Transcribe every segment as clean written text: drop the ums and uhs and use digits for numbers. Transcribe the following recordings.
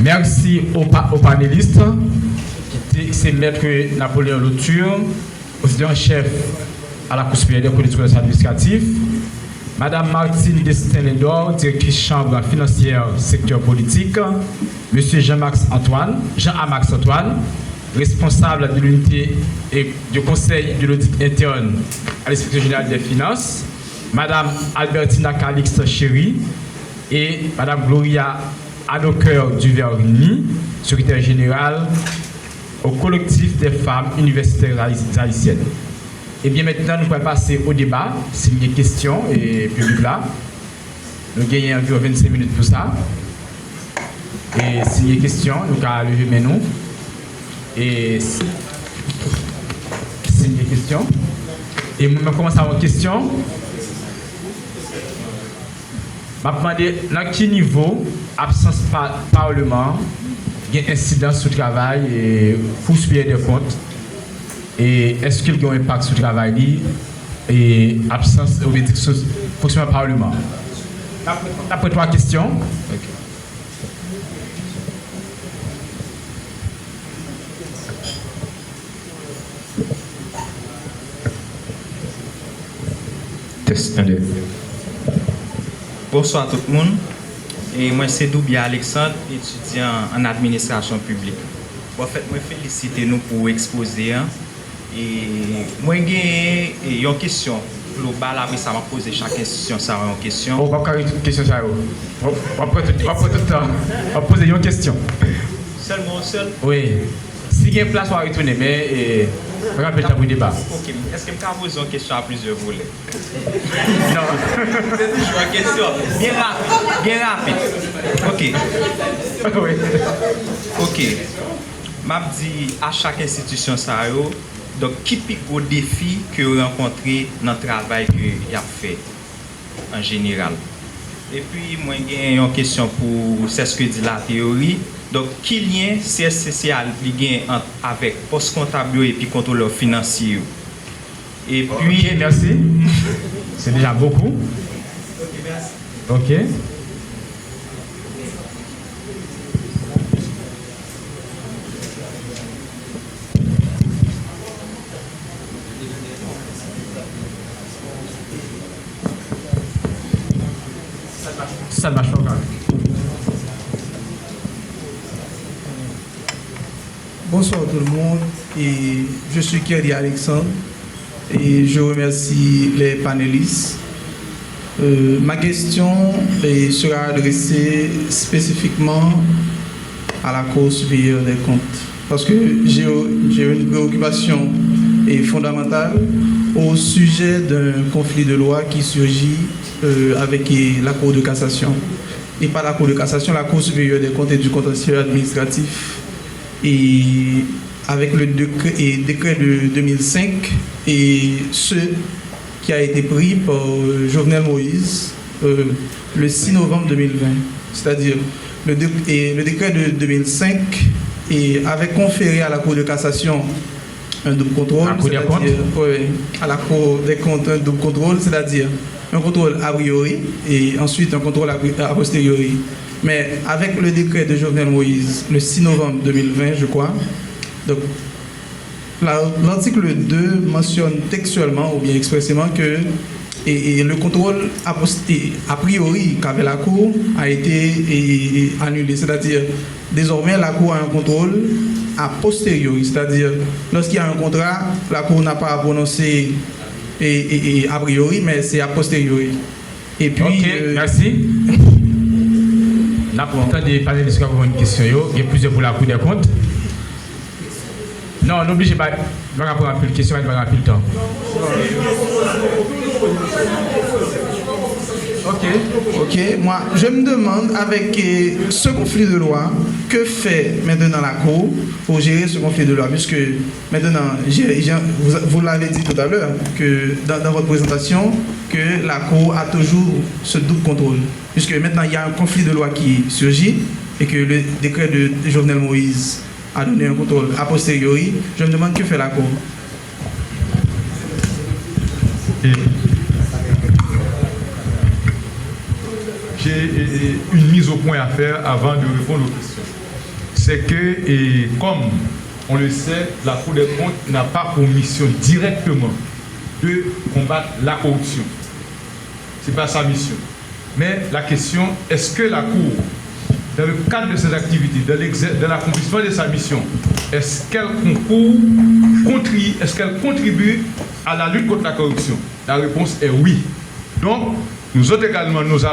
Merci aux panélistes. C'est Maître Napoléon Louture, officier-chef à la Cour supérieure des collectivités administratives. Madame Martine Destin-Lédor, directrice chambre financière secteur politique. Monsieur Jean-Amax Antoine, responsable de l'unité et du conseil de l'audit interne à l'inspection générale des finances. Madame Albertina Calixte Chéry et Madame Gloria Adoker Duverny, secrétaire générale au collectif des femmes universitaires haïtiennes. Et bien maintenant, nous pouvons passer au débat. S'il y a des questions, et public là, nous gagnons environ 25 minutes pour ça. Et s'il y a des questions, nous allons lever mes noms. Et s'il y a des questions, et nous commençons à avoir une question. Je vais demander dans quel niveau absence parlement, il y a incidence sur le travail et pour suivre des comptes. Et est-ce qu'il y a un impact sur le travail et absence au fonctionnement du Parlement? Après 3 questions. Okay. Test 1, 2. Bonsoir tout le monde. Et moi c'est Doubia Alexandre, étudiant en administration publique. En fait, moi félicite nous pour exposer. Et moi j'ai une question globale, après ça m'a posé chaque institution ça une question. On va faire une question ça. On va prendre tout le temps. On va poser une question. Seulement seul? Oui. Si il y a une place, on va retourner, mais rappelle-toi pour le débat. Ok, est-ce que je peux poser une question à plusieurs volets? Non. C'est toujours une question bien rapide. Ok. Oui. Ok. M'a dit à chaque institution ça donc qui pique au défi que vous rencontrez dans le travail que vous avez fait en général. Et puis moi j'ai une question pour c'est ce que dit la théorie. Donc qui lien CSCC avec poste comptable et puis contrôleur financier. Et puis okay, merci. C'est déjà beaucoup. Ok, merci. Ok. Ça marche pas. Bonsoir tout le monde, et je suis Kerry Alexandre et je remercie les panélistes. Ma question sera adressée spécifiquement à la Cour supérieure des comptes parce que j'ai une préoccupation fondamentale au sujet d'un conflit de loi qui surgit avec la Cour de cassation. Et pas la Cour de cassation, la Cour supérieure des comptes et du contentieux administratif. Et avec le décret de 2005 et ce qui a été pris par Jovenel Moïse le 6 novembre 2020. C'est-à-dire le décret de 2005 avait conféré à la Cour de cassation un double contrôle, à la Cour des comptes un double contrôle, c'est-à-dire un contrôle a priori et ensuite un contrôle a posteriori. Mais avec le décret de Jovenel Moïse, le 6 novembre 2020, je crois, donc l'article 2 mentionne textuellement ou bien expressément que le contrôle a priori qu'avait la Cour a été annulé. C'est-à-dire, désormais, la Cour a un contrôle a posteriori. C'est-à-dire, lorsqu'il y a un contrat, la Cour n'a pas à prononcer a priori, mais c'est a posteriori. Et puis, ok, merci. Là, pour l'instant, des panélistes qui ont une question, il y a plusieurs pour la Cour des comptes. Non, n'obligez pas de répondre à plus de questions, il va rappeler le temps. Ok, moi, je me demande, avec ce conflit de loi, que fait maintenant la Cour pour gérer ce conflit de loi? Puisque maintenant, vous l'avez dit tout à l'heure, que dans votre présentation, que la Cour a toujours ce double contrôle. Puisque maintenant, il y a un conflit de loi qui surgit et que le décret de Jovenel Moïse a donné un contrôle a posteriori. Je me demande que fait la Cour. J'ai une mise au point à faire avant de répondre aux questions. c'est que, et comme on le sait, la Cour des comptes n'a pas pour mission directement de combattre la corruption. Ce n'est pas sa mission. Mais la question, est-ce que la Cour, dans le cadre de ses activités, dans l'accomplissement de sa mission, est-ce qu'elle contribue à la lutte contre la corruption? La réponse est oui. Donc, nous autres également, nous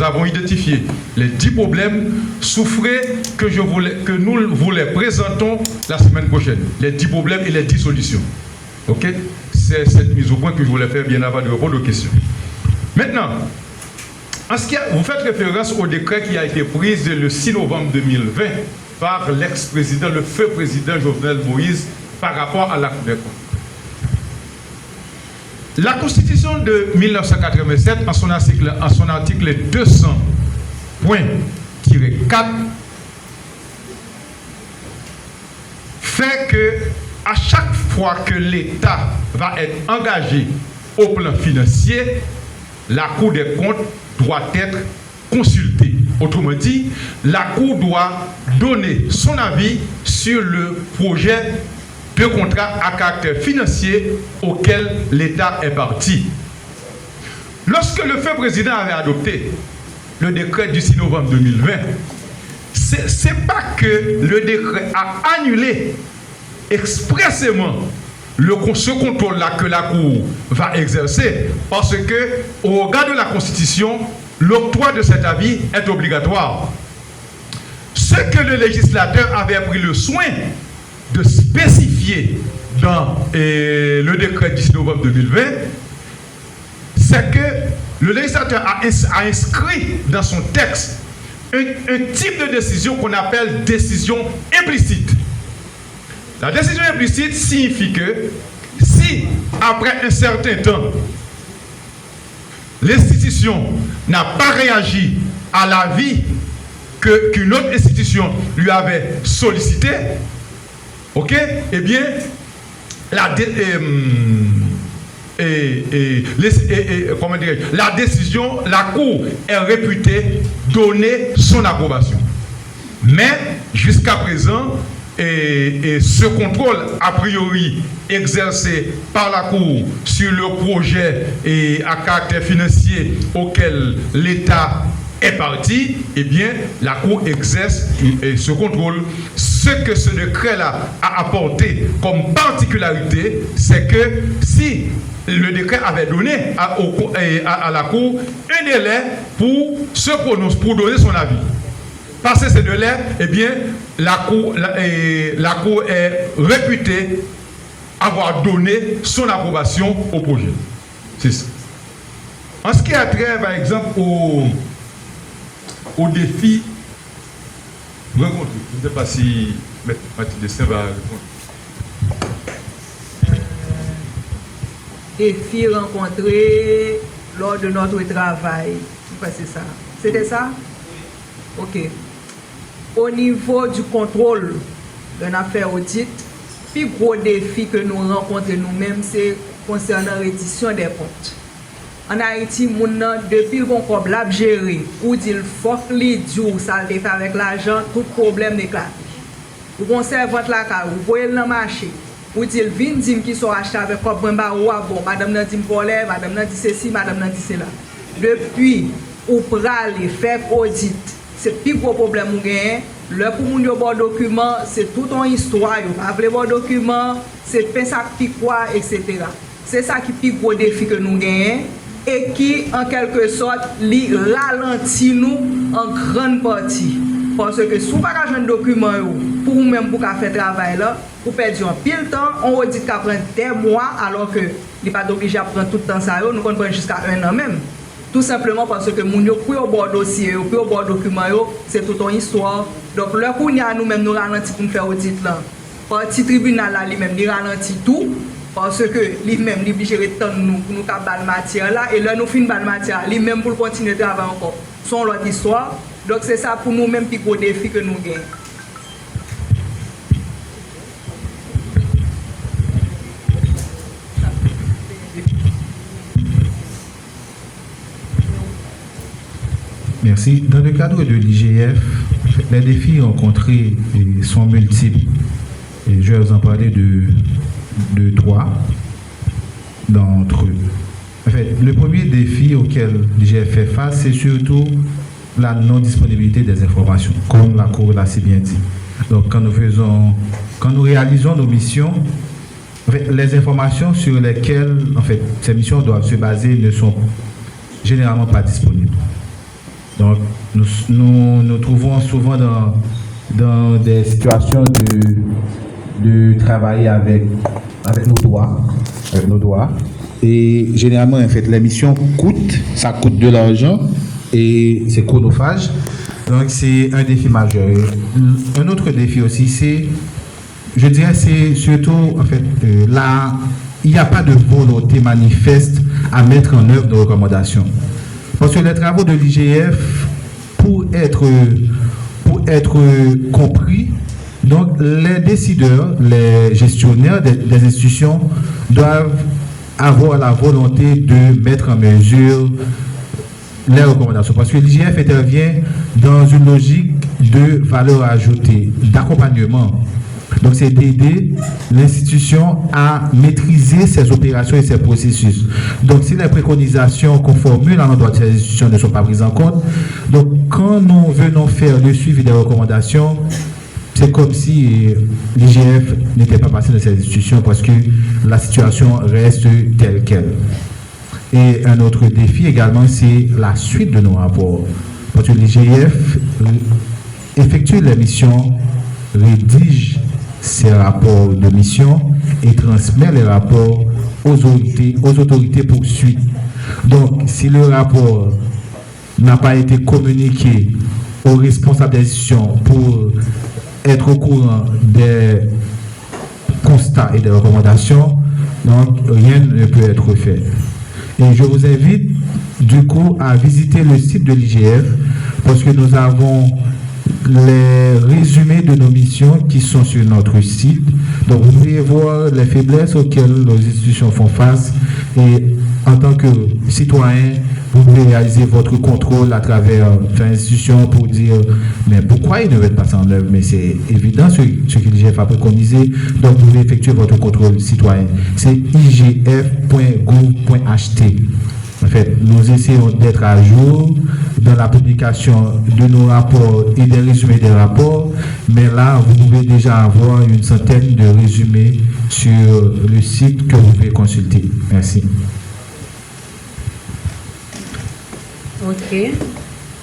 avons identifié les 10 problèmes souffrés que nous vous les présentons la semaine prochaine. Les 10 problèmes et les 10 solutions. Ok? C'est cette mise au point que je voulais faire bien avant de répondre aux questions. Maintenant, vous faites référence au décret qui a été pris le 6 novembre 2020 par l'ex-président, le feu président Jovenel Moïse, par rapport à la Cour des comptes. La Constitution de 1987, en son article 200.4, fait que à chaque fois que l'État va être engagé au plan financier, la Cour des comptes doit être consultée. Autrement dit, la Cour doit donner son avis sur le projet de contrat à caractère financier auquel l'État est parti. Lorsque le feu président avait adopté le décret du 6 novembre 2020, c'est pas que le décret a annulé expressément ce contrôle-là que la Cour va exercer, parce que, au regard de la Constitution, l'octroi de cet avis est obligatoire. Ce que le législateur avait pris le soin de spécifier dans le décret du 6 novembre 2020, c'est que le législateur a inscrit dans son texte un type de décision qu'on appelle décision implicite. La décision implicite signifie que si, après un certain temps, l'institution n'a pas réagi à l'avis qu'une autre institution lui avait sollicité, ok, eh bien, la décision, la Cour est réputée donner son approbation. Mais, jusqu'à présent, ce contrôle a priori exercé par la Cour sur le projet à caractère financier auquel l'État est parti, eh bien, la Cour exerce ce contrôle. Ce que ce décret-là a apporté comme particularité, c'est que si le décret avait donné à la Cour un délai pour se prononcer, pour donner son avis. Passé ce délai, eh bien, la Cour est réputée avoir donné son approbation au projet. C'est ça. En ce qui a trait, par exemple, au défi rencontré, je ne sais pas si M. Mathilde Destin va répondre. Défi rencontré lors de notre travail. C'est ça. C'était ça? Ok. Au niveau du contrôle d'une affaire audit, le plus gros défi que nous rencontrons nous-mêmes, c'est concernant la reddition des comptes. En Haïti, depuis le bon l'a géré, ou dit le faut que les jours ça le fait avec l'argent, tout problème éclate. Vous conservez la carte, vous voyez le marché, vous dites vin dim qui sont achetés avec quoi bon madame n'a dit voler, madame n'a dit ceci, madame n'a dit cela. Depuis ou praler faire audit, c'est le plus gros problème que vous avez. Le pour moun yo bon document, c'est tout une histoire, vous avez bon document, c'est fait ça qui quoi, etc. C'est ça qui est le plus gros défi que nous gagnons et qui, en quelque sorte, ralentit nous en grande partie. Parce que si vous n'avez pas de document, pour vous-même, pour faire ce travail là, vous perdez un pile temps, on vous dit qu'il prend des mois, alors que vous n'êtes pas obligé à prendre tout le temps ça, nous prenons jusqu'à 1 an même. Tout simplement parce que moun yo pour au bord dossier, pour au bord document, c'est toute une histoire. Donc, le coup, nous-mêmes, nous ralentissons pour faire audit là. Parti tribunal là, lui-même, il ralentit tout. Parce que lui-même, il est obligé de temps nous pour nous faire la matière là. Et là, nous finissons la matière, lui-même pour continuer de travailler encore. C'est l'autre histoire. Donc, c'est ça pour nous-mêmes, puis gros défi que nous gagnons. Merci. Dans le cadre de l'IGF, Les défis rencontrés sont multiples. Et je vais vous en parler de 3 d'entre eux. En fait, le premier défi auquel j'ai fait face, c'est surtout la non-disponibilité des informations, comme la Cour l'a si bien dit. Donc, quand nous réalisons nos missions, en fait, les informations sur lesquelles ces missions doivent se baser ne sont généralement pas disponibles. Donc, nous trouvons souvent dans des situations de travailler avec nos doigts. Et généralement, en fait, les missions ça coûte de l'argent et c'est chronophage. Donc, c'est un défi majeur. Un autre défi aussi, c'est surtout, en fait, là, il n'y a pas de volonté manifeste à mettre en œuvre nos recommandations. Parce que les travaux de l'IGF, pour être compris, donc les décideurs, les gestionnaires des institutions doivent avoir la volonté de mettre en mesure les recommandations. Parce que l'IGF intervient dans une logique de valeur ajoutée, d'accompagnement. Donc, c'est d'aider l'institution à maîtriser ses opérations et ses processus. Donc, si les préconisations qu'on formule à l'endroit de ces institutions ne sont pas prises en compte, donc quand nous venons faire le suivi des recommandations, c'est comme si l'IGF n'était pas passé dans ces institutions parce que la situation reste telle qu'elle. Et un autre défi également, c'est la suite de nos rapports. Parce que l'IGF effectue les missions, rédige ses rapports de mission et transmet les rapports aux autorités poursuites. Donc, si le rapport n'a pas été communiqué aux responsables des institutions pour être au courant des constats et des recommandations, donc rien ne peut être fait. Et je vous invite du coup à visiter le site de l'IGF parce que nous avons les résumés de nos missions qui sont sur notre site. Donc vous pouvez voir les faiblesses auxquelles nos institutions font face et en tant que citoyen, vous pouvez réaliser votre contrôle à travers l'institution pour dire mais pourquoi ils ne veulent pas s'en œuvre, mais c'est évident ce que l'IGF a préconisé, donc vous pouvez effectuer votre contrôle citoyen. C'est igf.gouv.ht. En fait, nous essayons d'être à jour dans la publication de nos rapports et des résumés des rapports, mais là, vous pouvez déjà avoir une centaine de résumés sur le site que vous pouvez consulter. Merci. Ok.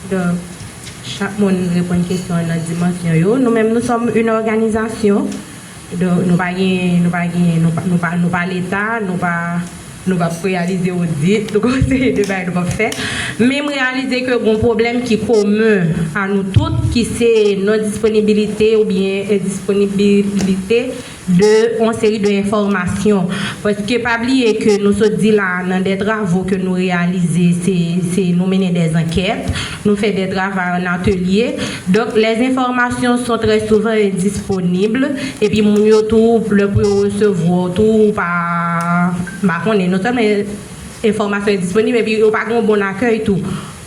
Donc, chaque monde répond à une question dans la dimension. Nous-mêmes, nous sommes une organisation. Donc, nous pas l'État, nous pas réaliser audit, nous conseiller de bail nous pas faire, mais réaliser que un problème qui est commun à nous toutes, qui c'est non disponibilité ou bien disponibilité de une série d'informations. Parce que pas oublier que nous sommes dit là dans des travaux que nous réalisons, c'est nous mener des enquêtes, nous faire des travaux en atelier. Donc les informations sont très souvent disponibles et puis nous tout le pour recevoir tout par non seulement informations disponibles et puis pas un bon accueil tout.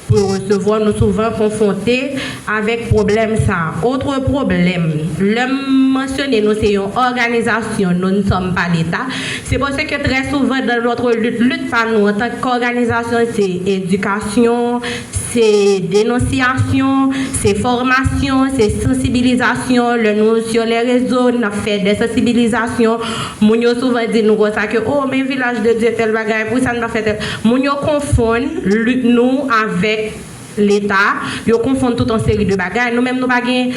Pour recevoir, nous souvent confrontés avec problème ça. Autre problème, le mentionner, nous c'est une organisation, nous ne sommes pas l'État. C'est pour ça que très souvent dans notre lutte par nous en tant qu'organisation, c'est éducation, c'est dénonciation, c'est formation, c'est sensibilisation. Le nous sur les réseaux, nous fait des sensibilisations. Nous souvent dit nous ça que oh mais village de Dieu tel bagage pour ça ne va faire. Nous confondent nous avec l'État, ils confondent toute une série de bagages. Nous-mêmes, nous pas des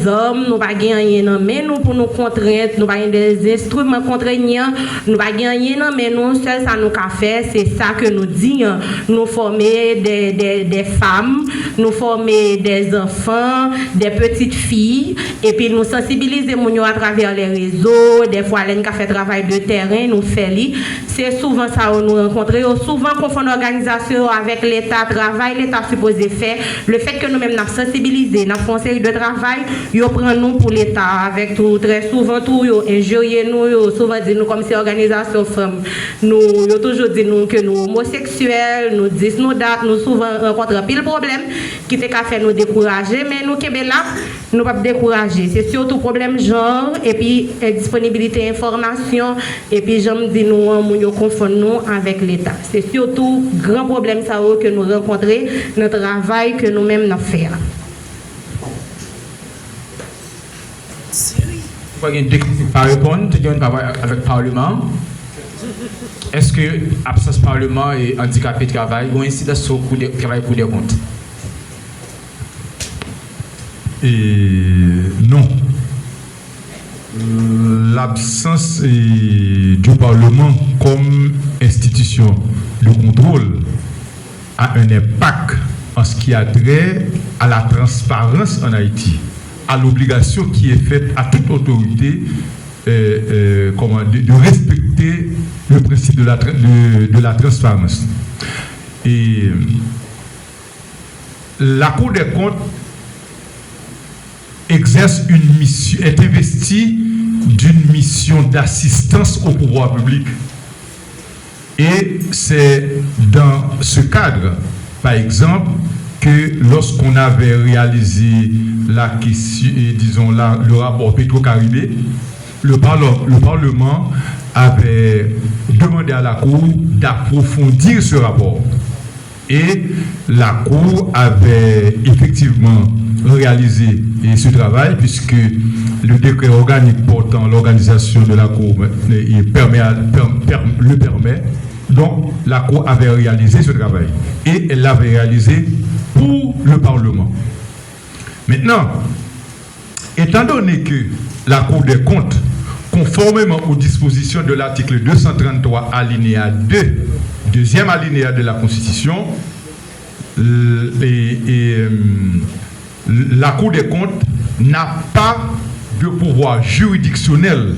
hommes, nous pas rien dans mais nous pour nous contraindre, nous pas des instruments contraignants, nous pas rien mais nous seul ça nous qu'a fait, c'est ça que nous disons. Nous former des femmes, nous former des enfants, des petites filles et puis nous sensibiliser à travers les réseaux, des fois l'en fait travail de terrain, nous fait c'est souvent ça où nous rencontrer, souvent confondre l'organisation avec l'État travail l'État supposé faire, le fait que nous-mêmes nous sensibilisés, nous avons une série de travail, ils prennent nous pour l'État, avec tout, très souvent, tout, ils injurient nous, souvent dit nous comme si organisation femmes, nous, ils toujours dit nous que nous homosexuels, nous disent nos dates, nous souvent rencontrons pile problème qui fait qu'à faire nous décourager, mais nous qui là, nous pas décourager. C'est surtout problème genre et puis disponibilité information et puis j'aime dire nous confondons nous avec l'État. C'est surtout grand problème ça que nous rencontrons dans le travail que nous-mêmes nous faisons. Vous avez pas répondre, tu as parlé avec le Parlement. Est-ce que l'absence Parlement et handicapé de travail ont incidé sur le travail pour des comptes? Non. L'absence du Parlement comme institution de contrôle a un impact en ce qui a trait à la transparence en Haïti, à l'obligation qui est faite à toute autorité de respecter le principe de la transparence. Et la Cour des comptes exerce une mission, est investie d'une mission d'assistance au pouvoir public. Et c'est dans ce cadre, par exemple, que lorsqu'on avait réalisé la question, disons le rapport Petro-Caribé, le Parlement avait demandé à la Cour d'approfondir ce rapport. Et la Cour avait effectivement réalisé ce travail puisque le décret organique portant l'organisation de la Cour le permet. Donc la Cour avait réalisé ce travail et elle l'avait réalisé pour le Parlement. Maintenant, étant donné que la Cour des comptes, conformément aux dispositions de l'article 233 alinéa 2, deuxième alinéa de la Constitution, la Cour des comptes n'a pas de pouvoir juridictionnel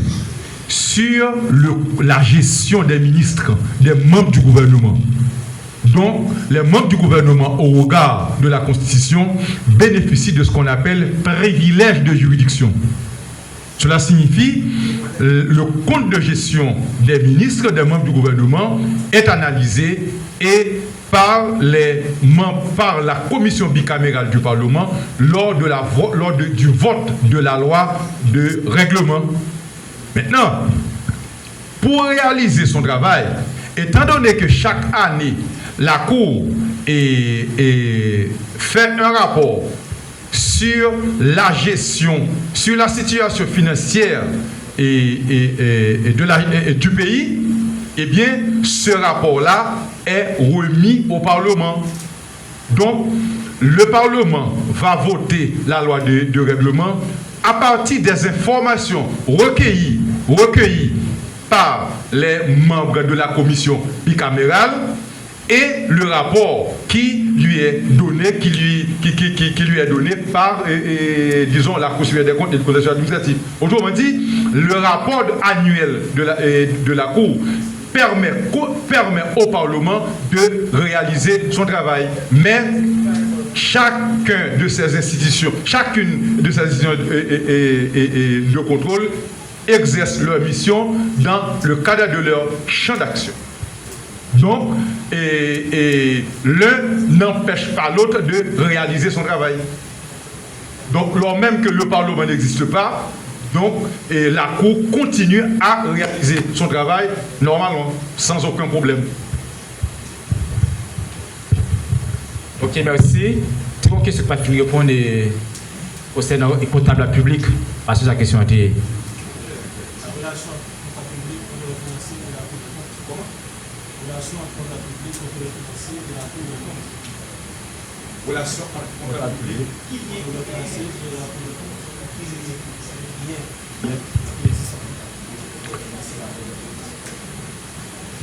sur la gestion des ministres, des membres du gouvernement. Donc, les membres du gouvernement, au regard de la Constitution, bénéficient de ce qu'on appelle privilège de juridiction. Cela signifie le compte de gestion des ministres, des membres du gouvernement est analysé et par la commission bicamérale du Parlement lors du vote de la loi de règlement. Maintenant, pour réaliser son travail, étant donné que chaque année, la Cour fait un rapport sur la gestion, sur la situation financière du pays, eh bien, ce rapport-là est remis au Parlement. Donc, le Parlement va voter la loi de règlement à partir des informations recueillies par les membres de la commission bicamérale et le rapport qui lui est donné, par, disons, la Cour supérieure des comptes et le Conseil administratif. Autrement dit, le rapport annuel de la Cour permet au Parlement de réaliser son travail. Mais chacune de ces institutions de contrôle exerce leur mission dans le cadre de leur champ d'action. Donc, l'un n'empêche pas l'autre de réaliser son travail. Donc, lors même que le Parlement n'existe pas, donc, la Cour continue à réaliser son travail normalement, sans aucun problème. Ok, merci. C'est une question que je vais répondre au Sénat et comptable public, parce que la question a été... Relation entre comptable public qui vient de financer de la Cour des comptes.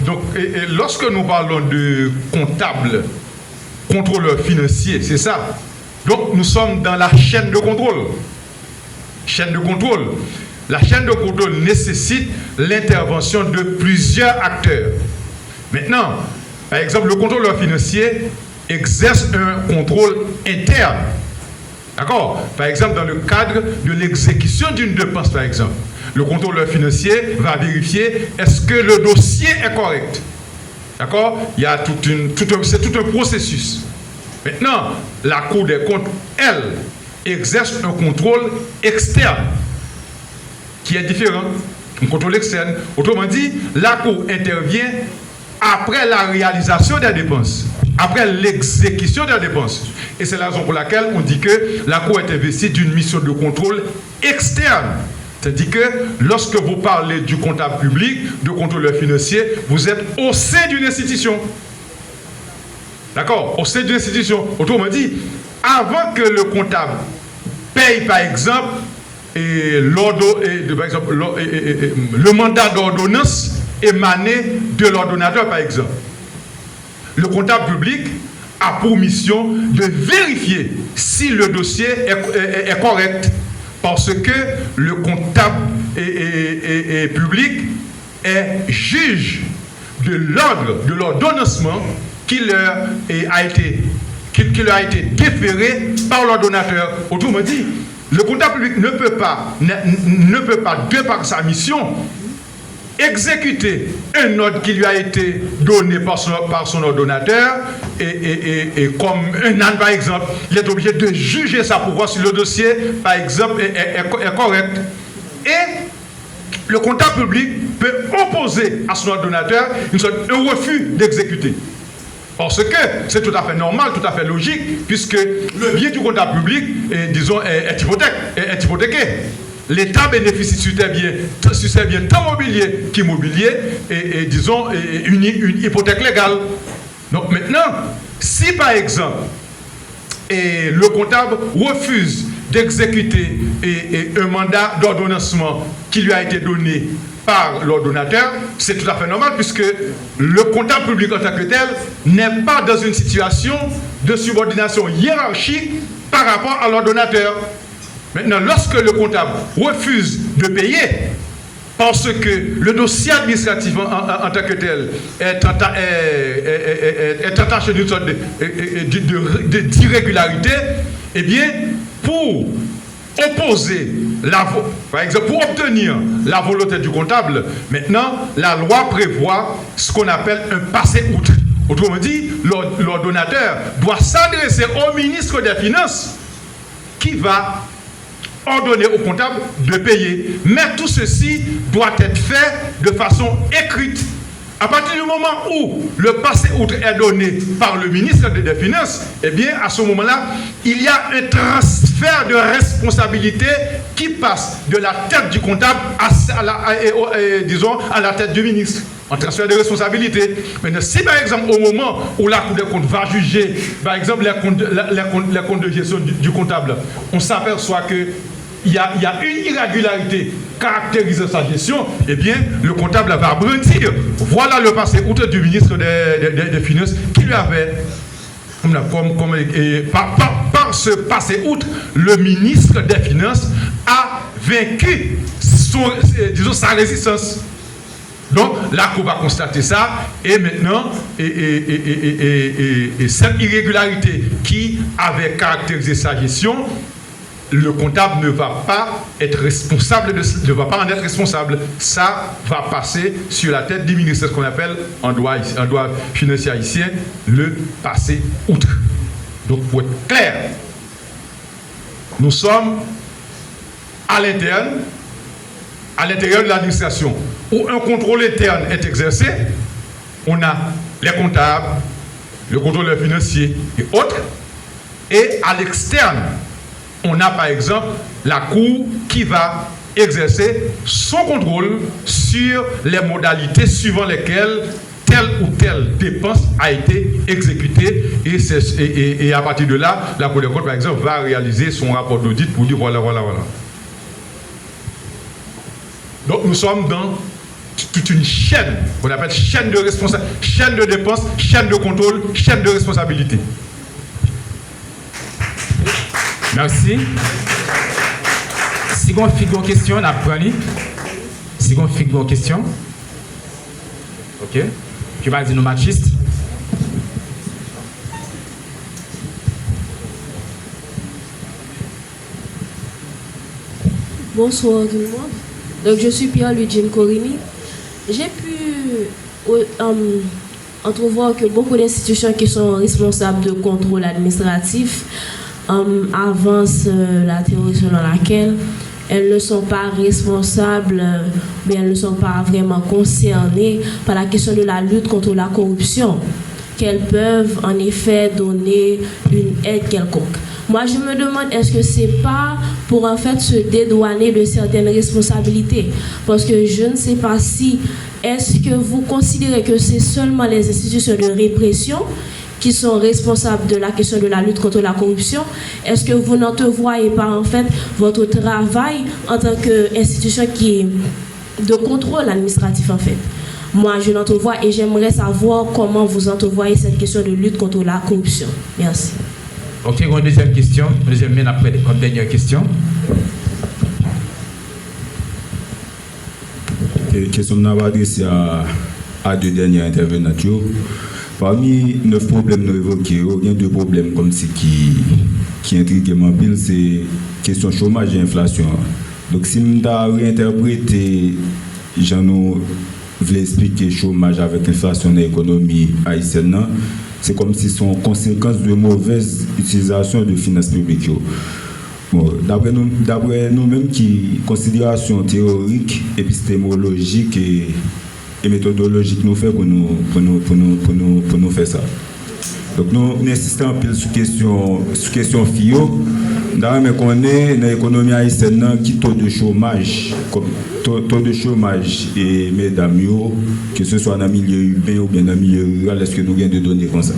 Donc, lorsque nous parlons de comptable, contrôleur financier, c'est ça. Donc, nous sommes dans la chaîne de contrôle. Chaîne de contrôle. La chaîne de contrôle nécessite l'intervention de plusieurs acteurs. Maintenant, par exemple, le contrôleur financier exerce un contrôle interne. D'accord? Par exemple, dans le cadre de l'exécution d'une dépense, par exemple, le contrôleur financier va vérifier est-ce que le dossier est correct. D'accord? Il y a c'est tout un processus. Maintenant, la Cour des comptes, elle, exerce un contrôle externe qui est différent. Un contrôle externe. Autrement dit, la Cour intervient après la réalisation des dépenses, après l'exécution des dépenses. Et c'est la raison pour laquelle on dit que la Cour est investie d'une mission de contrôle externe. C'est-à-dire que lorsque vous parlez du comptable public, de contrôleur financier, vous êtes au sein d'une institution. D'accord? Au sein d'une institution. Autrement dit, avant que le comptable paye, par exemple, le mandat d'ordonnance émané de l'ordonnateur, par exemple, le comptable public a pour mission de vérifier si le dossier est correct. Parce que le comptable public est juge de l'ordre, de l'ordonnancement qui leur a été déféré par l'ordonnateur. Autrement dit, le comptable public ne peut pas, de par sa mission, exécuter un ordre qui lui a été donné par son ordonnateur et comme un âne par exemple, il est obligé de juger ça pour voir si le dossier par exemple est correct. Et le comptable public peut opposer à son ordonnateur un refus d'exécuter. Parce que c'est tout à fait normal, tout à fait logique, puisque le bien du comptable public est hypothéqué. L'État bénéficie sur ses biens tant mobiliers qu'immobiliers et une hypothèque légale. Donc maintenant, si par exemple le comptable refuse d'exécuter un mandat d'ordonnancement qui lui a été donné par l'ordonnateur, c'est tout à fait normal puisque le comptable public en tant que tel n'est pas dans une situation de subordination hiérarchique par rapport à l'ordonnateur. Maintenant, lorsque le comptable refuse de payer parce que le dossier administratif en tant que tel est attaché d'une sorte d'irrégularité, eh bien, pour opposer, par exemple, pour obtenir la volonté du comptable, maintenant, la loi prévoit ce qu'on appelle un passé-outre. Autrement dit, l'ordonnateur doit s'adresser au ministre des Finances qui va ordonner au comptable de payer. Mais tout ceci doit être fait de façon écrite. À partir du moment où le passé-outre est donné par le ministre des Finances, eh bien, à ce moment-là, il y a un transfert de responsabilité qui passe de la tête du comptable à la tête du ministre. Un transfert de responsabilité. Maintenant, si par exemple, au moment où la Cour des comptes va juger, par exemple, les comptes de gestion du comptable, on s'aperçoit que il y a une irrégularité caractérisant sa gestion, eh bien, le comptable va brandir. Voilà le passé outre du ministre des Finances qui lui avait, par ce passé outre, le ministre des Finances a vaincu sa résistance. Donc, la Cour va constater ça, et maintenant, cette irrégularité qui avait caractérisé sa gestion, le comptable ne va pas être responsable, ne va pas en être responsable. Ça va passer sur la tête du ministre, ce qu'on appelle en droit financier haïtien, le passé outre. Donc, pour être clair, nous sommes à l'intérieur de l'administration, où un contrôle interne est exercé. On a les comptables, le contrôleur financier et autres. Et à l'externe, on a par exemple la Cour qui va exercer son contrôle sur les modalités suivant lesquelles telle ou telle dépense a été exécutée. Et à partir de là, la Cour des comptes, par exemple, va réaliser son rapport d'audit pour dire voilà. Donc nous sommes dans toute une chaîne, qu'on appelle chaîne de responsabilité, chaîne de dépenses, chaîne de contrôle, chaîne de responsabilité. Merci. Si on fait une question, on a pris. Si on fait une question. Ok. Qui va dire nos machistes. Bonsoir tout le monde. Donc je suis Pierre-Luigi Corini. J'ai pu entrevoir que beaucoup d'institutions qui sont responsables de contrôle administratif avancent la théorie selon laquelle elles ne sont pas responsables, mais elles ne sont pas vraiment concernées par la question de la lutte contre la corruption, qu'elles peuvent en effet donner une aide quelconque. Moi, je me demande, est-ce que c'est pas pour en fait se dédouaner de certaines responsabilités? Parce que je ne sais pas si, est-ce que vous considérez que c'est seulement les institutions de répression qui sont responsables de la question de la lutte contre la corruption? Est-ce que vous n'entrevoyez pas en fait votre travail en tant qu'institution qui est de contrôle administratif en fait? Moi, je l'entrevois et j'aimerais savoir comment vous entrevoyez cette question de lutte contre la corruption. Merci. Ok, une deuxième question. Deuxième main après comme dernière question. Question que nous avons adressée à deux derniers intervenants. Parmi 9 problèmes nous évoqués, il y a 2 problèmes comme si qui intriguent mon pile, c'est question chômage et inflation. Donc si nous avons réinterprété, j'en voulais expliquer chômage avec inflation dans l'économie haïtienne, c'est comme si c'est une conséquence de mauvaise utilisation de finances publiques. Bon, d'après nous-mêmes, qui considération théorique, épistémologique et méthodologique nous fait pour nous faire ça. Donc nous insistons un peu sur question FIO. D'ailleurs, on est dans l'économie haïtienne qui taux de chômage, comme taux de chômage et mesdames, que ce soit dans le milieu urbain ou bien dans le milieu rural, est-ce que nous avons des données comme ça?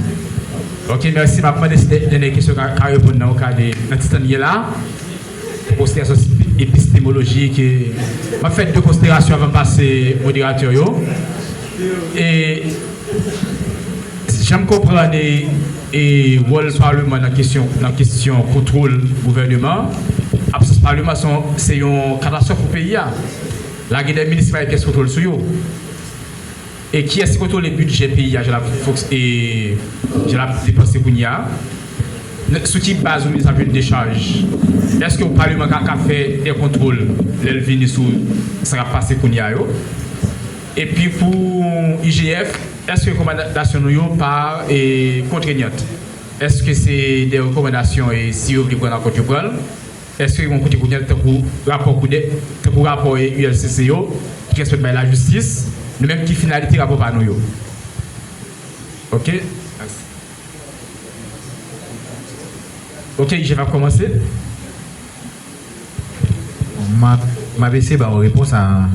Ok, merci. Je vais prendre des dernières questions à répondre dans le cas de Nathan là. Considération épistémologique. Je vais faire 2 considérations avant de passer au modérateur. Et j'aime comprendre le rôle du Parlement dans la question contrôle gouvernement. Absence Parlement, c'est une catastrophe pour le pays. La guerre des ministres qui contrôle sur eux. Et qui est-ce qui contrôle le budget pays? Je l'ai dépensé pour y a. Sous qui base ou mise à de décharge? Est-ce que le Parlement a fait des contrôles? L'Elvini sous ça va passer pour y a. Et puis pour IGF, est-ce que les recommandations sont par contraignantes? Est-ce que c'est des recommandations et si vous voulez prendre en compte, est-ce que vous avez un rapport ULCCO qui respecte la justice, nous même qui finalité rapport par nous? Ok? Ok, je vais commencer. Ma vais essayer de réponse à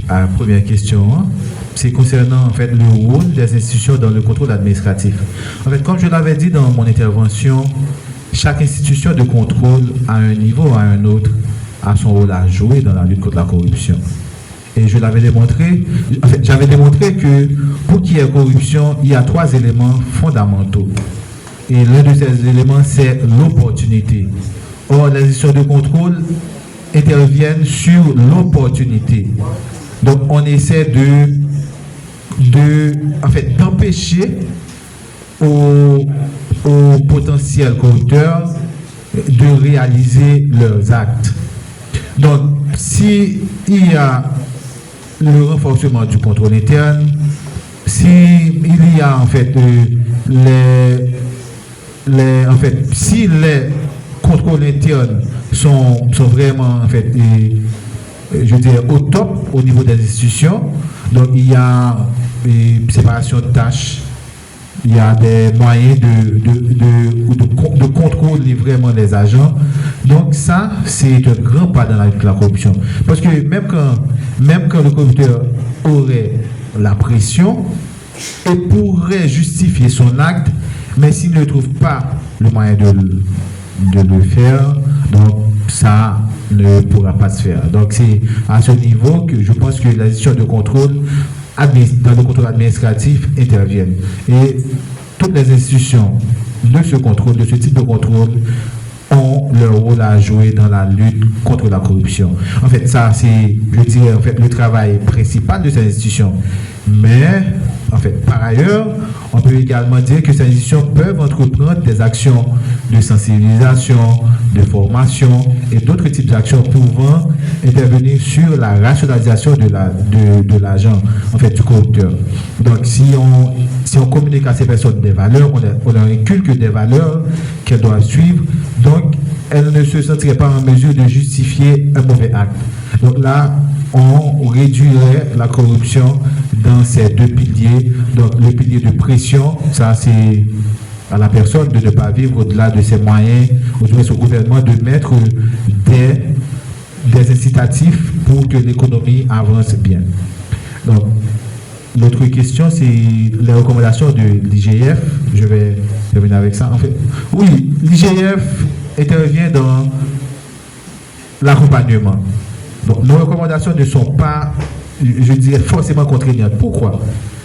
la première question. C'est concernant en fait le rôle des institutions dans le contrôle administratif. En fait, comme je l'avais dit dans mon intervention, chaque institution de contrôle à un niveau ou à un autre a son rôle à jouer dans la lutte contre la corruption. Et je l'avais démontré, en fait, j'avais démontré que pour qu'il y ait corruption, il y a 3 éléments fondamentaux. Et l'un de ces éléments, c'est l'opportunité. Or, les institutions de contrôle interviennent sur l'opportunité. Donc, on essaie d'empêcher aux potentiels corrupteurs de réaliser leurs actes. Donc, s'il y a le renforcement du contrôle interne, s'il y a en fait si les contrôles internes sont vraiment en fait je dirais au top au niveau des institutions, donc il y a une séparation de tâches, il y a des moyens de contrôler vraiment les agents. Donc ça, c'est un grand pas dans la corruption. Parce que même quand le corrupteur aurait la pression et pourrait justifier son acte, mais s'il ne trouve pas le moyen de le faire, donc ça ne pourra pas se faire. Donc c'est à ce niveau que je pense que les institutions de contrôle dans le contrôle administratif interviennent. Et toutes les institutions de ce contrôle, de ce type de contrôle, ont leur rôle à jouer dans la lutte contre la corruption. En fait, ça, c'est, je dirais, en fait, le travail principal de ces institutions. Mais En fait, par ailleurs, on peut également dire que ces institutions peuvent entreprendre des actions de sensibilisation, de formation et d'autres types d'actions pouvant intervenir sur la rationalisation de l'agent, en fait, du corrupteur. Donc, si on communique à ces personnes des valeurs, on leur inculque des valeurs qu'elles doivent suivre, donc elles ne se sentiraient pas en mesure de justifier un mauvais acte. Donc là, on réduirait la corruption dans ces deux piliers. Donc le pilier de pression, ça c'est à la personne de ne pas vivre au-delà de ses moyens, ou du moins au gouvernement de mettre des incitatifs pour que l'économie avance bien. Donc l'autre question, c'est les recommandations de l'IGF. Je vais terminer avec ça. En fait, oui, l'IGF intervient dans l'accompagnement. Donc, nos recommandations ne sont pas, je dirais, forcément contraignantes. Pourquoi?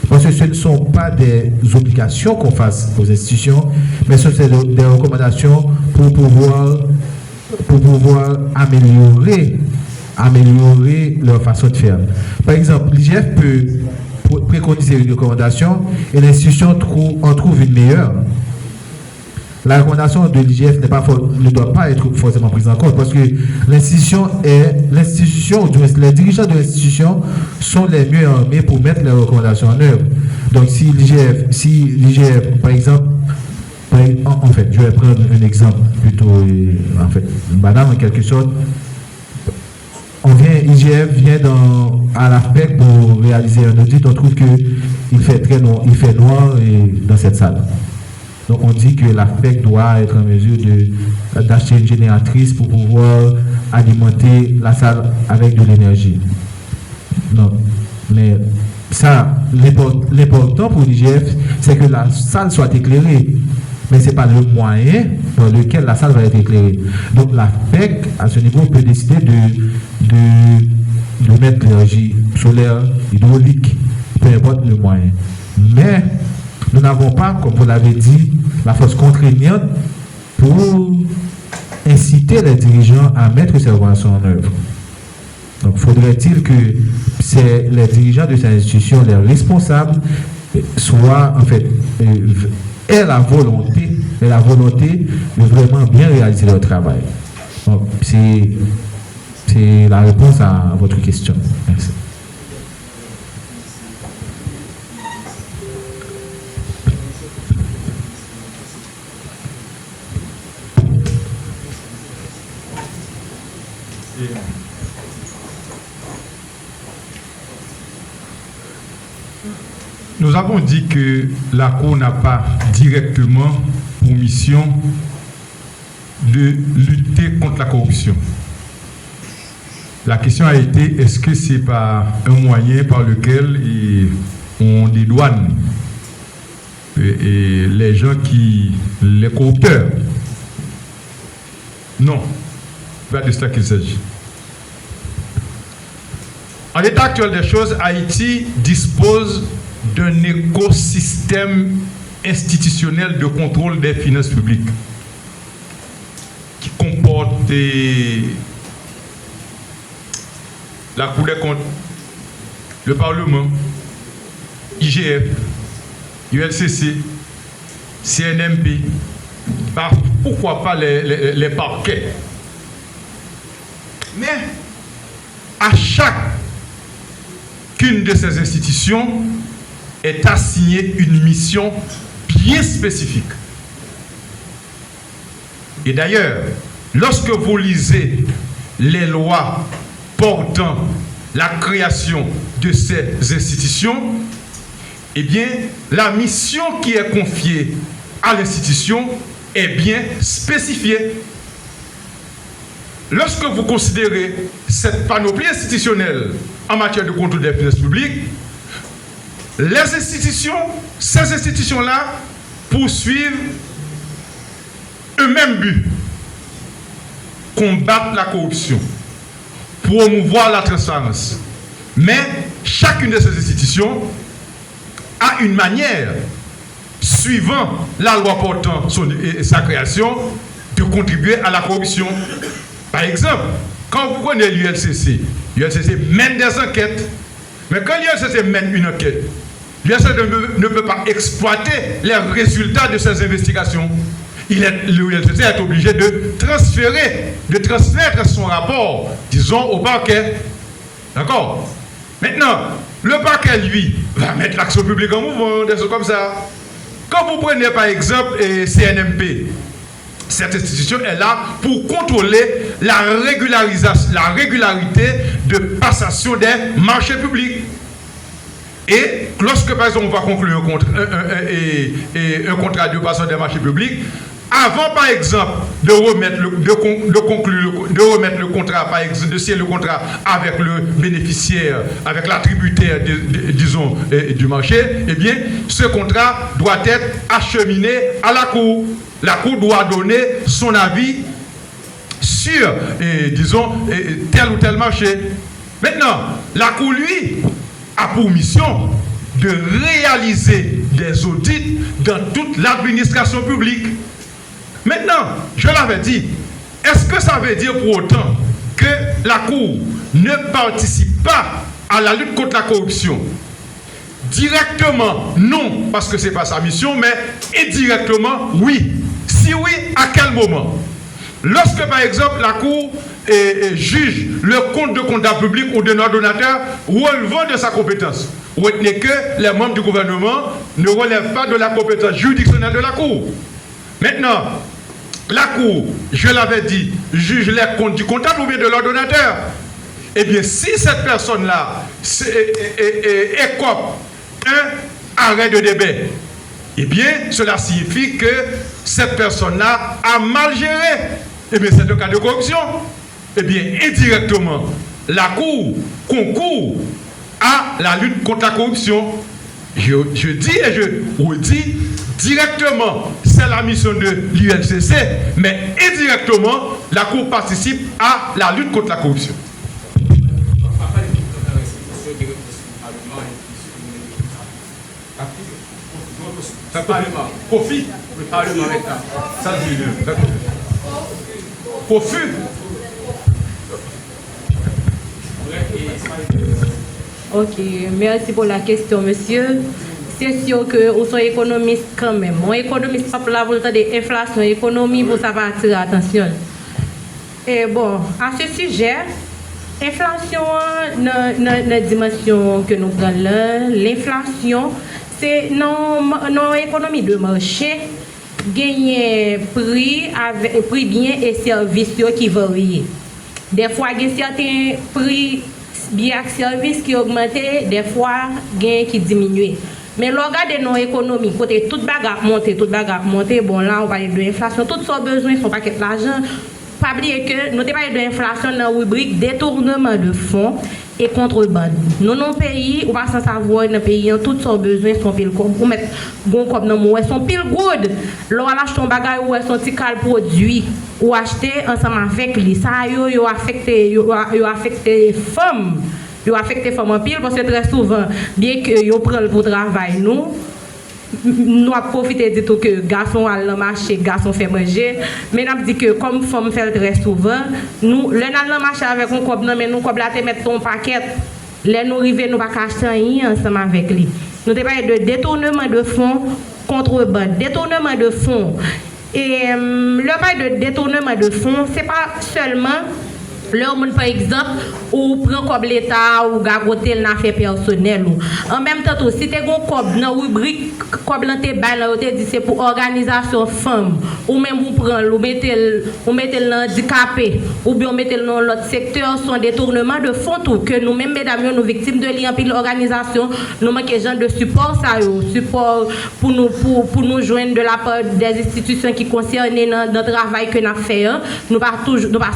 Parce que ce ne sont pas des obligations qu'on fasse aux institutions, mais ce sont des recommandations pour pouvoir améliorer leur façon de faire. Par exemple, l'IGF peut préconiser une recommandation et l'institution en trouve une meilleure. La recommandation de l'IGF ne doit pas être forcément prise en compte parce que l'institution, ou du moins les dirigeants de l'institution sont les mieux armés pour mettre les recommandations en œuvre. Donc si l'IGF, par exemple, en fait, je vais prendre un exemple plutôt, en fait, banal en quelque sorte. l'IGF vient à l'AFPEC pour réaliser un audit, on trouve qu'il fait très noir, dans cette salle. Donc on dit que l'AFPEC doit être en mesure d'acheter une génératrice pour pouvoir alimenter la salle avec de l'énergie. Non, mais ça, l'important pour l'IGF, c'est que la salle soit éclairée. Mais ce n'est pas le moyen dans lequel la salle va être éclairée. Donc l'AFPEC, à ce niveau, peut décider de mettre l'énergie solaire, hydraulique, peu importe le moyen. Mais nous n'avons pas, comme vous l'avez dit, la force contraignante pour inciter les dirigeants à mettre ces recommandations en œuvre. Donc faudrait-il que les dirigeants de ces institutions, les responsables, soient en fait aient la volonté de vraiment bien réaliser leur travail. Donc c'est la réponse à votre question. Merci. Nous avons dit que la Cour n'a pas directement pour mission de lutter contre la corruption. La question a été, est-ce que c'est pas un moyen par lequel on dédouane les gens les corrupteurs? Non, pas de cela qu'il s'agit. En l'état actuel des choses, Haïti dispose d'un écosystème institutionnel de contrôle des finances publiques qui comporte la Cour des comptes, le Parlement, IGF, ULCC, CNMP, pourquoi pas les parquets. Mais à chacune de ces institutions est assignée une mission bien spécifique. Et d'ailleurs, lorsque vous lisez les lois portant la création de ces institutions, eh bien, la mission qui est confiée à l'institution est bien spécifiée. Lorsque vous considérez cette panoplie institutionnelle en matière de contrôle des finances publiques, ces institutions-là poursuivent un même but: combattre la corruption, promouvoir la transparence. Mais chacune de ces institutions a une manière, suivant la loi portant sa création, de contribuer à la corruption. Par exemple, quand vous prenez l'ULCC mène des enquêtes, mais quand l'ULCC mène une enquête, l'UNCC ne peut pas exploiter les résultats de ces investigations. L'UNCC est obligé de transmettre son rapport, disons, au parquet. D'accord? Maintenant, le parquet, lui, va mettre l'action publique en mouvement, des choses comme ça. Quand vous prenez par exemple CNMP, cette institution est là pour contrôler la régularité de passation des marchés publics. Et lorsque par exemple on va conclure un contrat de passation des marchés publics, avant par exemple de remettre le contrat, par exemple, de signer le contrat avec le bénéficiaire, avec l'attributaire, disons, du marché, eh bien, ce contrat doit être acheminé à la Cour. La Cour doit donner son avis sur, disons, tel ou tel marché. Maintenant, la Cour, lui, a pour mission de réaliser des audits dans toute l'administration publique. Maintenant, je l'avais dit, est-ce que ça veut dire pour autant que la Cour ne participe pas à la lutte contre la corruption? Directement, non, parce que ce n'est pas sa mission, mais indirectement, oui. Si oui, à quel moment? Lorsque, par exemple, la Cour juge le compte de comptable public ou de ordonnateur relevant de sa compétence, retenez que les membres du gouvernement ne relèvent pas de la compétence juridictionnelle de la Cour. Maintenant, la Cour, je l'avais dit, juge les comptes du comptable ou bien de l'ordonnateur. Eh bien, si cette personne-là écope un arrêt de débit, eh bien, cela signifie que cette personne-là a mal géré. Eh bien, c'est un cas de corruption. Eh bien, indirectement, la Cour concourt à la lutte contre la corruption. Je dis et je redis, directement, c'est la mission de l'UNCC, mais indirectement, la Cour participe à la lutte contre la corruption. Kofi, le Parlement ça dit Kofi. Ok, merci pour la question, monsieur. C'est sûr que vous êtes économiste quand même. Mon économiste, pas pour la volonté de l'inflation, économie, pour ça va attirer attention. Et bon, à ce sujet, l'inflation, dans la dimension que nous prenons, l'inflation, c'est non économie de marché, gagner prix bien et services qui varient. Des fois, il y a certains prix bien et services qui augmentent, des fois, gain qui diminuent. Mais regardez nos économies, côté toute bagarre monter, bon là on parle de l'inflation, tous nos besoins sont pas que l'argent. Pas oublier que nous parlons de l'inflation dans la rubrique détournement de fonds et contrebande. Nous, dans le pays, on va sans savoir, dans le pays, tous nos besoins sont pile comme, on met bon comme dans le sont pile good. L'on achète un bagage ou son petit cal produit ou acheter ensemble avec lui. Ça, yo affecté femmes. Yo affecté femmes en pile parce que très souvent, bien que yo prennent pour travail nous avons profité de tout que garçon à le marché, garçon fait manger. Mais nous dit que comme femme fait très souvent, nous, le dans le marché avec un cob, mais nous cob là te mettre ton paquet. Les nous arriver nous pas acheter rien ensemble avec lui. Nous te parlé de détournement de fonds, contrebande, détournement de fonds. Et le bail de détournement de fonds, c'est pas seulement le par exemple, ou prend comme l'État ou gagoter l'affaire personnelle. En même temps, si tu as un dans rubrique, comme c'est pour organisation femme, ou même vous prenez, ou mettez l'handicapé, ou bien mettez dans l'autre secteur, sont détournements de fonds tout, que nous-mêmes, mesdames, nous victimes de l'IAMPI, l'organisation, nous manquons genre de support, ça, support pour nous joindre de la part des institutions qui concernent notre travail que nous avons fait. Nous pas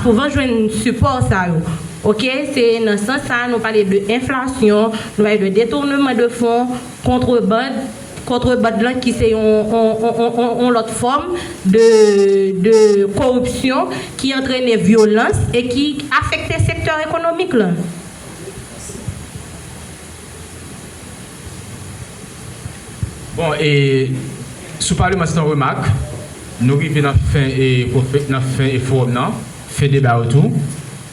souvent joindre support. Ça, ok, c'est dans ce sens ça nous parlons de inflation, nous parlons de détournement de fonds, contrebande qui c'est une autre forme de corruption qui entraîne violence et qui affecte le secteur économique là. Bon, et sous parlement c'est une remarque, nous arrivons à la fin et fin débat autour.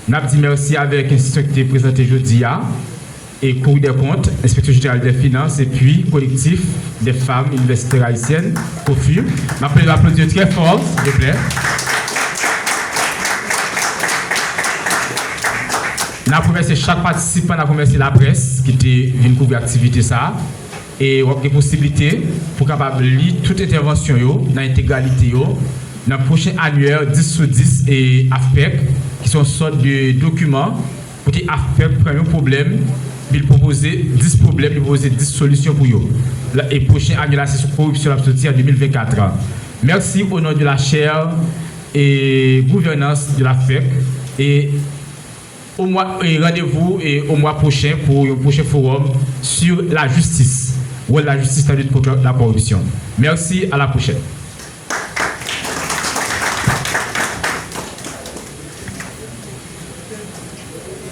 Nous avons dit merci avec l'institution qui est présentée aujourd'hui. et Cour des comptes, Inspecteur général des finances et puis collectif des femmes universitaires haïtiennes, COFU. Je m'applaudis très fort, s'il vous plaît. Je remercie chaque participant, je remercie la presse qui était venue couvrir l'activité ça. Et on a des possibilités pour capable lire toute intervention dans l'intégralité dans le prochain annuaire 10 sur 10 et AFPEC qui sont une sorte de documents pour que AFPEC prenne un problème, il proposer 10 problèmes, il proposer 10 solutions pour eux. Et le prochain annuaire c'est sur corruption la sortie en 2024. Merci au nom de la chaire et gouvernance de l'AFPEC et rendez-vous au mois prochain pour un prochain forum sur la justice. Ou la justice à lutte contre la corruption. Merci, à la prochaine.